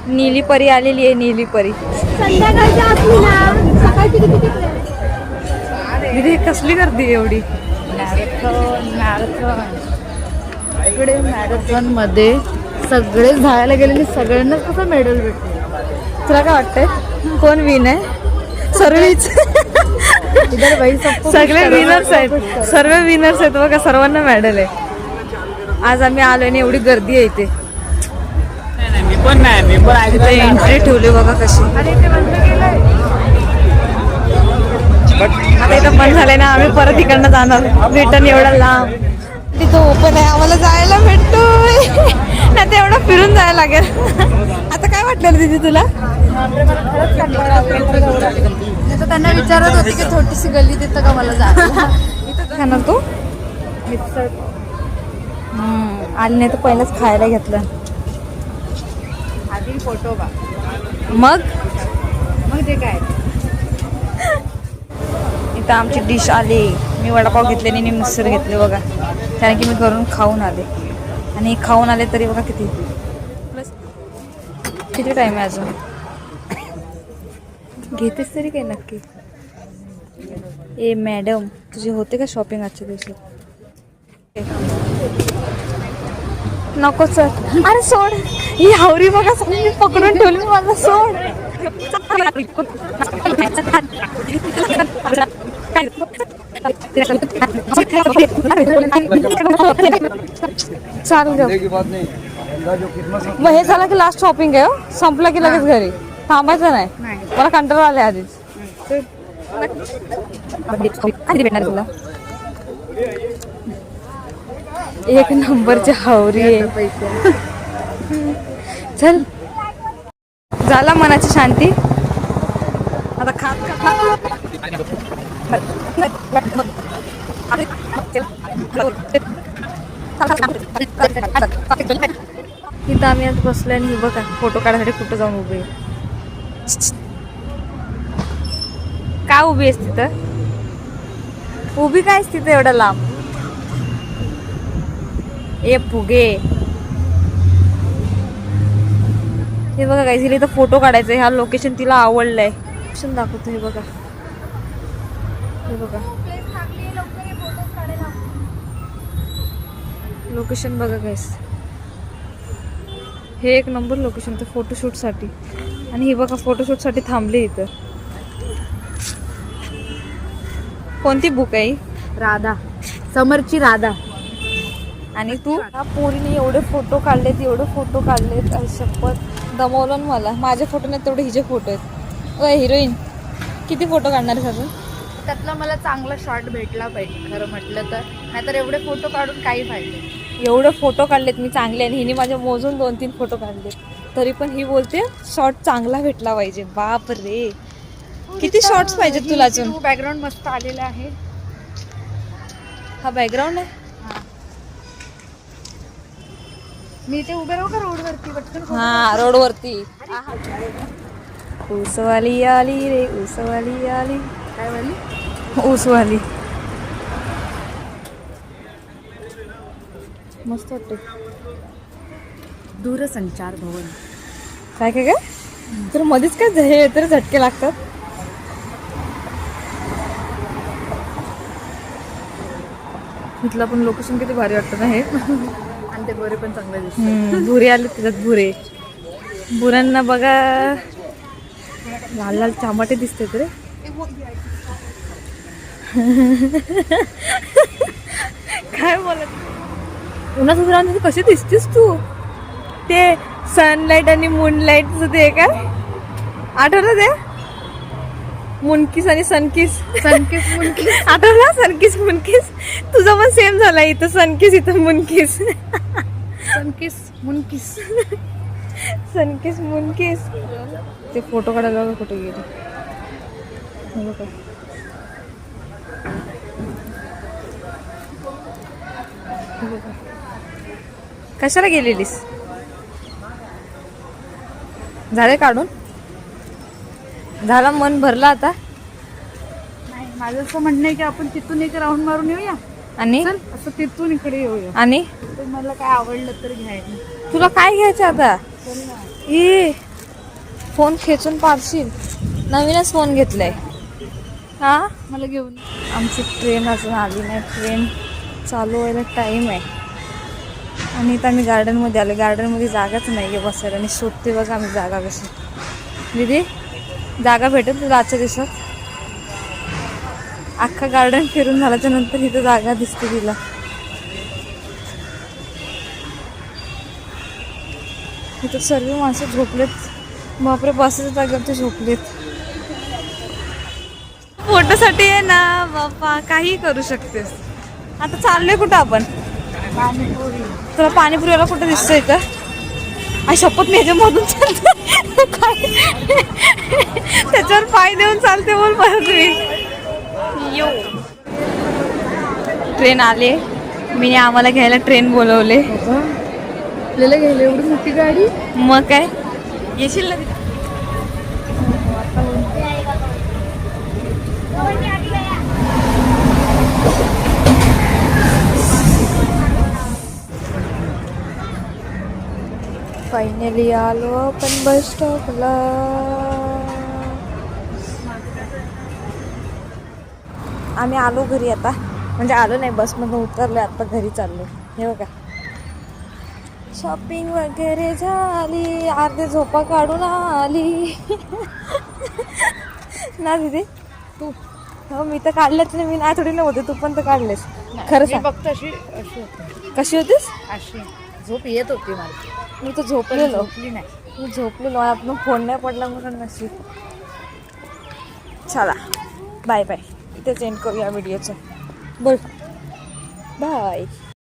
नीली परी आलेली आहे, नीली परी. दीदी कसली गर्दी आहे एवढी. इकडे मॅरेथॉन मध्ये सगळे जायला गेलेले, सगळ्यांनाच कसं मेडल भेटले. तुला काय वाटतंय कोण विन आहे? सर्वच सगळे विनर्स आहेत, सर्व विनर्स आहेत बघा, सर्वांना मेडल आहे. आज आम्ही आलोय आणि एवढी गर्दी आहे इथे. एंट्री ठेवली बघा कशी. आता इथं बंद झालंय ना, आम्ही परत इकडनं जाणार रिटर्न. एवढा लांब तिथं ओपन आहे, आम्हाला जायला भेटतोय ना, ते एवढं फिरून जायला लागेल. आता काय वाटलं दीदी तुला? त्यांना विचारत होती की छोटीशी गल्ली तिथं का मला जायला. इथं खाणार तू मिक्सर आली नाही तर पहिलंच खायला घेतलं. आधी फोटो का मग ते काय. इथं आमची डिश आली. मी वडापाव घेतले आणि मिक्सर घेतले बघा, कारण की मी घरून खाऊन आले. आणि खाऊन आले तरी बघा किती टाइम आहे अजून. घेतेस तरी काय नक्की? ए मॅडम, तुझे होते का शॉपिंग आजच्या दिवशी? नको सर. अरे सोड, ही हावरी बघा सगळी पकडून ठेवली मला. सोड. चाल ग. मग हे झालं की लास्ट शॉपिंग आहे. संपलं की लगेच घरी थांबायचं नाही. मला कंटाळा आले आधीच. कधी भेटणार तुला? एक नंबरची हावरी आहे. चल, झाला मनाची शांती. आता खात इथं आम्ही आज बसलोय आणि बघा फोटो काढायसाठी कुठं जाऊन उभी आहे. का उभी आहेस तिथं? उभी कायच तिथं एवढं लांब? ए फुगे, हे बघा काय तिला इथं फोटो काढायचा. ह्या लोकेशन तिला आवडलंय. लोकेशन दाखवतो. हे बघा, हे बघा लोकेशन बघा गाईस. हे एक नंबर लोकेशन तर फोटोशूट साठी. आणि हे बघा फोटोशूट साठी थांबले इथं. कोणती बुक आहे? राधा, समरची राधा. आणि तू? हा पोरीने एवढे फोटो काढलेत, एवढे फोटो काढलेत. शपथ दमवलं ना मला. माझे फोटो नाही तेवढे हिचे फोटो आहेत. हिरोईन किती फोटो काढणार आहे अजून? त्यातला मला चांगला शॉट भेटला पाहिजे खरं म्हटलं तर, नाहीतर एवढे फोटो काढून काही फायदे. एवढे फोटो काढलेत मी चांगले, आणि हिने माझे मोजून 2-3 फोटो काढले, तरी पण ही बोलते शॉट चांगला भेटला पाहिजे. बाप रे, किती शॉट्स पाहिजे तुला अजून? बॅकग्राऊंड मस्त आलेला आहे. हा बॅकग्राऊंड आहे. मी इथे उभे राहू का रोडवरती पटकन? हा रोडवरती. ऊसवाली आली रे, ऊसवाली आली. काय वाली? ऊसवाली. मस्त वाटते. दूरसंचार भवन. काय काय काय तर मध्येच काय हे तर झटके लागतात. इथलं पण लोकेशन किती भारी वाटतं ना हे. आणि ते गोरे पण चांगले दिसतात. भुरे आले त्याच्यात. भुरे भुऱ्यांना बघा लाल लाल टमाटे दिसते रे. काय बोलत उन्हाचं राहून कशी दिसतेस तू? ते सनलाईट आणि मूनलाईटचं ते काय आठवलं? ते मुनकिस आणि सनकिस. सनकिस मुनकिस आठवलं? सनकिस मुनकिस. तुझा पण सेम झाला. इथं सनकिस, इथं मुनकिस. सनकिस मुनकिस. सनकिस मुनकिस. ते फोटो काढायला कुठे गेले? कशाला गेलेलीस? झाले काढून? झाला मन भरला आता? नाही, माझं असं म्हणणं आहे की आपण तिथून एक राऊंड मारून येऊया. आणि असं तिथून इकडे येऊया. आणि तर मला काय आवडलं तर घ्यायला. तुला काय घ्यायचं आता? चल ना. ए फोन खेचून पाडशील. नवीनच फोन घेतलाय. हा मला घेऊन आमची ट्रेन अजून आली नाही. ट्रेन चालू व्हायला टाईम आहे. आणि इथं आम्ही गार्डनमध्ये आलो. गार्डनमध्ये जागाच नाही आहे बसायला. आणि शोधते बघा आम्ही जागा कशी. दीदी जागा भेटेल तुला आजच्या दिवसात? अख्खा गार्डन फिरून झाल्याच्या नंतर इथं जागा दिसते तिला. इथं सर्व माणसं झोपलेत. बापरे बसायच्या जागेवरती झोपलेत. फोटोसाठी आहे ना बाप्पा काही करू शकतेस. आता चाललोय कुठं आपण? पाणीपुरी. तुला पाणीपुरीला कुठं दिसतंय का? आई शपथ मी ह्याच्यामधून चालते काय त्याच्यावर पाय देऊन चालते बोल परत मी. यो ट्रेन आले. मी आम्हाला घ्यायला ट्रेन बोलवले. आपल्याला घ्यायला एवढी मोठी गाडी. मग काय येशील ना? फायनली आलो आपण बस स्टॉपला. आम्ही आलो घरी आता. म्हणजे आलो नाही बसमधून उतरलो आता घरी चाललो. हे बघा शॉपिंग वगैरे झाली. अर्धे झोपा काढून आली ना दीदी तू. हो मी तर काढलेच नाही. मी नाही थोडी नव्हते. तू पण तर काढलेस. खरं सांग. फक्त अशी अशी होती. कशी होतीस? अशी झोप येत होती मला. मी तर झोपलेलो. झोपली नाही. मी झोपलेलो. आपण फोन नाही पडला म्हणून नशीब. चला बाय बाय. इथेच एंड करूया व्हिडिओचं. बोल बाय.